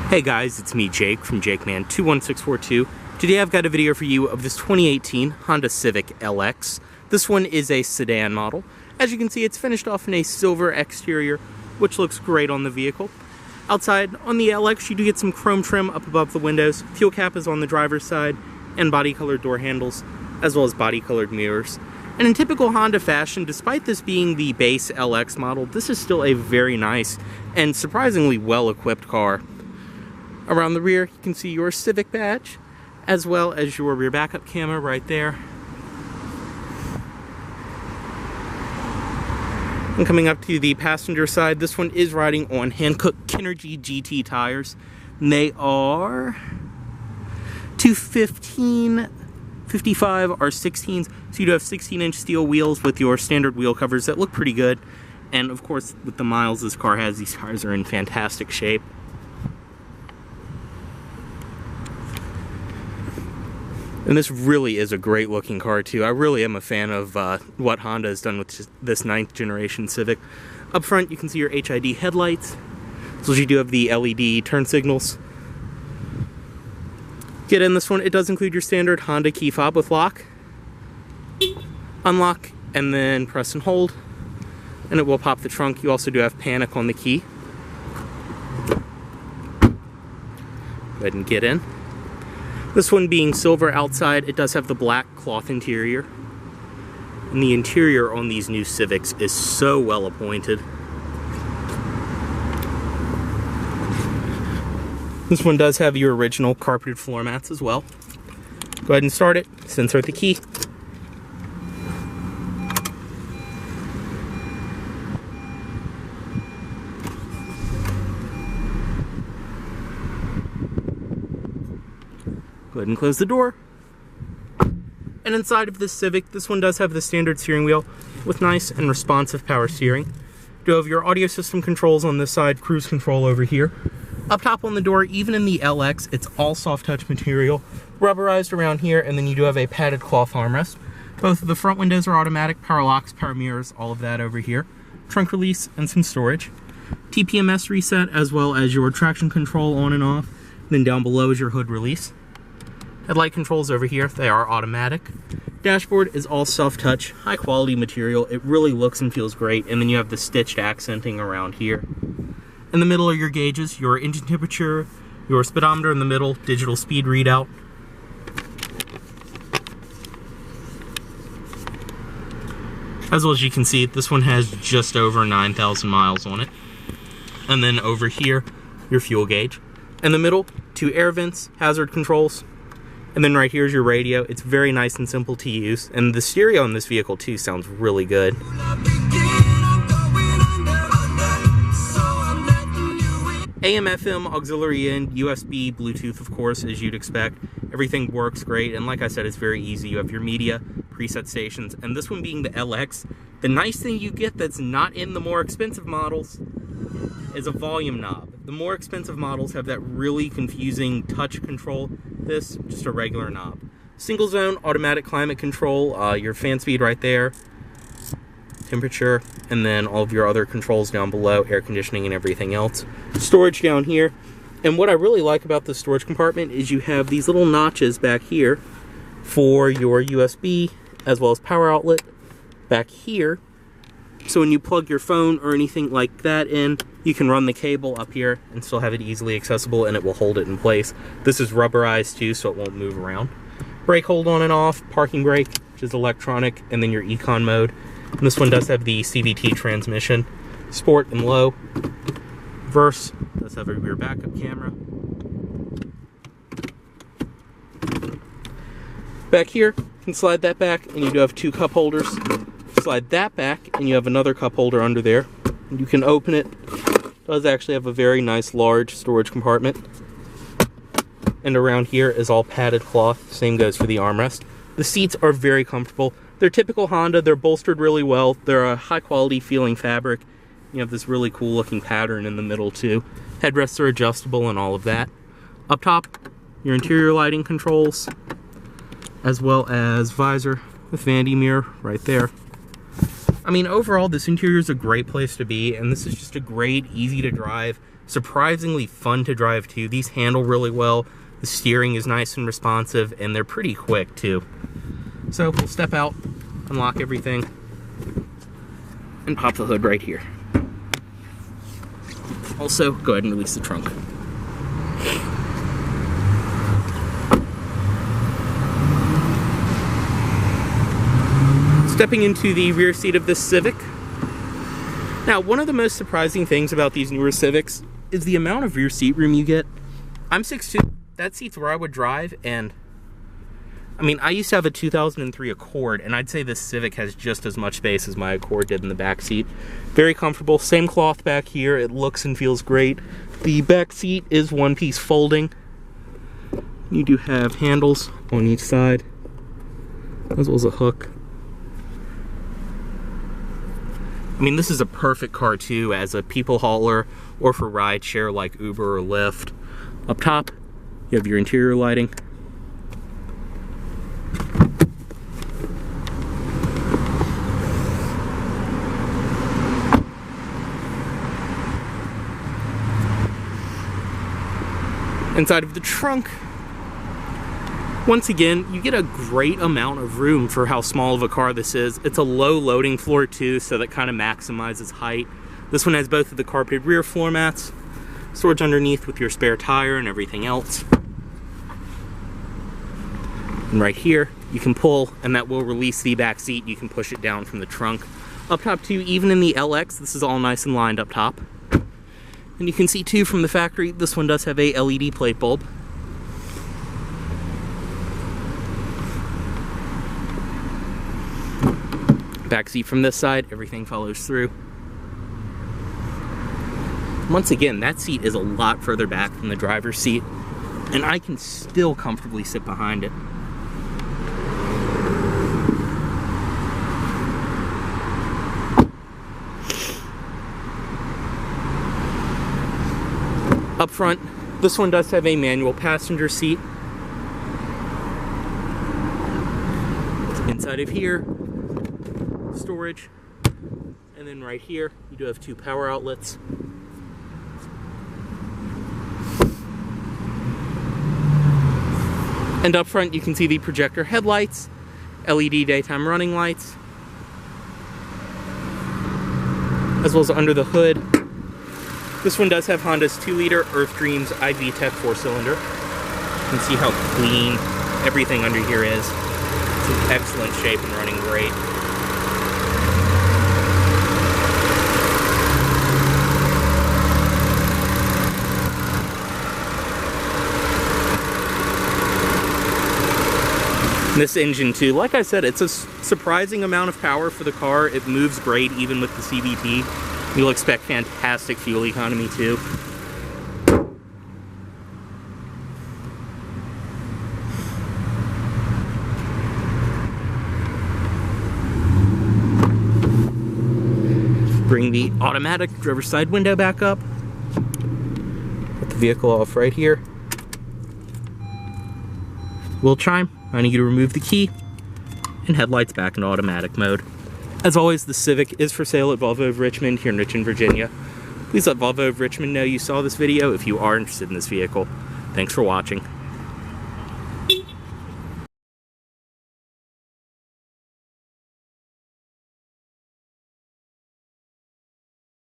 Hey guys, it's me Jake from JakeMan21642. Today I've got a video for you of this 2018 Honda Civic LX. This one is a sedan model. As you can see, it's finished off in a silver exterior, which looks great on the vehicle. Outside, on the LX, you do get some chrome trim up above the windows. Fuel cap is on the driver's side, and body-colored door handles, as well as body-colored mirrors. And in typical Honda fashion, despite this being the base LX model, this is still a very nice and surprisingly well-equipped car. Around the rear, you can see your Civic badge, as well as your rear backup camera right there. And coming up to the passenger side, this one is riding on Hankook Kinergy GT tires. And they are 215, 55 are 16s, so you do have 16-inch steel wheels with your standard wheel covers that look pretty good. And of course, with the miles this car has, these tires are in fantastic shape. And this really is a great looking car too. I really am a fan of what Honda has done with this 9th generation Civic. Up front you can see your HID headlights, so you do have the LED turn signals. Get in this one, it does include your standard Honda key fob with lock, unlock, and then press and hold, and it will pop the trunk. You also do have panic on the key. Go ahead and get in. This one being silver outside, it does have the black cloth interior. And the interior on these new Civics is so well appointed. This one does have your original carpeted floor mats as well. Go ahead and start it, insert the key. Go ahead and close the door. And inside of this Civic, this one does have the standard steering wheel with nice and responsive power steering. You do have your audio system controls on this side, cruise control over here. Up top on the door, even in the LX, it's all soft touch material, rubberized around here, and then you do have a padded cloth armrest. Both of the front windows are automatic, power locks, power mirrors, all of that over here. Trunk release and some storage. TPMS reset, as well as your traction control on and off. And then down below is your hood release. Headlight controls over here, they are automatic. Dashboard is all self-touch, high quality material. It really looks and feels great. And then you have the stitched accenting around here. In the middle are your gauges, your engine temperature, your speedometer in the middle, digital speed readout. As well as you can see, this one has just over 9,000 miles on it. And then over here, your fuel gauge. In the middle, 2 air vents, hazard controls. And then right here is your radio. It's very nice and simple to use. And the stereo in this vehicle too sounds really good. AM, FM, auxiliary in, USB, Bluetooth of course, as you'd expect. Everything works great, and like I said, it's very easy. You have your media, preset stations, and this one being the LX, the nice thing you get that's not in the more expensive models is a volume knob. The more expensive models have that really confusing touch control. This, just a regular knob. Single zone, automatic climate control, your fan speed right there, temperature, and then all of your other controls down below, air conditioning and everything else. Storage down here. And what I really like about the storage compartment is you have these little notches back here for your USB as well as power outlet back here. So when you plug your phone or anything like that in, you can run the cable up here and still have it easily accessible, and it will hold it in place. This is rubberized too, so it won't move around. Brake hold on and off, parking brake, which is electronic, and then your econ mode. And this one does have the CVT transmission, sport and low. Reverse does have a rear backup camera. Back here, you can slide that back, and you do have 2 cup holders. Slide that back, and you have another cup holder under there. You can open it. It does actually have a very nice large storage compartment. And around here is all padded cloth. Same goes for the armrest. The seats are very comfortable. They're typical Honda. They're bolstered really well. They're a high quality feeling fabric. You have this really cool looking pattern in the middle too. Headrests are adjustable and all of that. Up top, your interior lighting controls, as well as visor with vanity mirror right there. I mean, overall, this interior is a great place to be, and this is just a great, easy to drive, Surprisingly fun to drive too. These handle really well. The steering is nice and responsive, and they're pretty quick too. So we'll step out, unlock everything, and pop the hood right here. Also, go ahead and release the trunk. Stepping into the rear seat of this Civic. Now, one of the most surprising things about these newer Civics is the amount of rear seat room you get. I'm 6'2", that seat's where I would drive, and I mean, I used to have a 2003 Accord, and I'd say this Civic has just as much space as my Accord did in the back seat. Very comfortable, same cloth back here, it looks and feels great. The back seat is one-piece folding. You do have handles on each side, as well as a hook. I mean, this is a perfect car too as a people hauler or for ride share like Uber or Lyft. Up top, you have your interior lighting. Inside of the trunk, once again, you get a great amount of room for how small of a car this is. It's a low loading floor too, so that kind of maximizes height. This one has both of the carpeted rear floor mats, storage underneath with your spare tire and everything else. And right here, you can pull, and that will release the back seat. You can push it down from the trunk. Up top too, even in the LX, this is all nice and lined up top. And you can see too from the factory, this one does have a LED plate bulb. Back seat from this side, everything follows through. Once again, that seat is a lot further back than the driver's seat, and I can still comfortably sit behind it. Up front, this one does have a manual passenger seat. Inside of here, storage, and then right here you do have two power outlets. And up front you can see the projector headlights, LED daytime running lights, as well as under the hood. This one does have Honda's 2-liter Earth Dreams iVTEC 4-cylinder. You can see how clean everything under here is. It's in excellent shape and running great. This engine too, like I said, it's a surprising amount of power for the car. It moves great even with the CVT. You'll expect fantastic fuel economy too. Bring the automatic driver's side window back up. Put the vehicle off right here. Will chime. I need you to remove the key, and headlights back in automatic mode. As always, the Civic is for sale at Volvo of Richmond here in Richmond, Virginia. Please let Volvo of Richmond know you saw this video if you are interested in this vehicle. Thanks for watching.